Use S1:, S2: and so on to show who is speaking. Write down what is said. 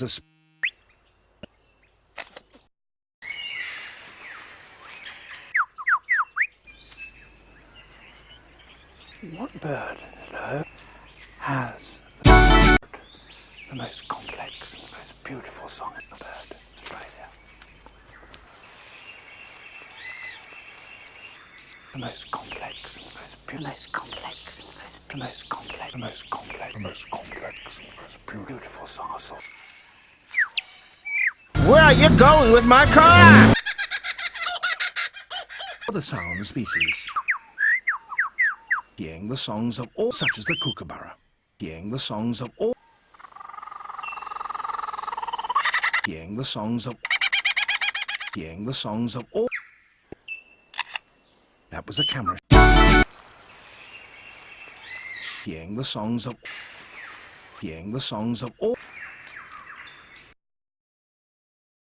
S1: is a What bird, hello, has the most complex and the most beautiful song in the bird? Australia. The most complex and the most beautiful. The most complex and the most complex. The most complex. The most complex and the most beautiful song of song.
S2: Where are you going with my car?
S1: Other sound species. Hearing the songs of all, such as the kookaburra. Hearing the songs of all. Hearing the songs of. Hearing the songs of all. That was a camera. Hearing the songs of. Hearing the songs of all.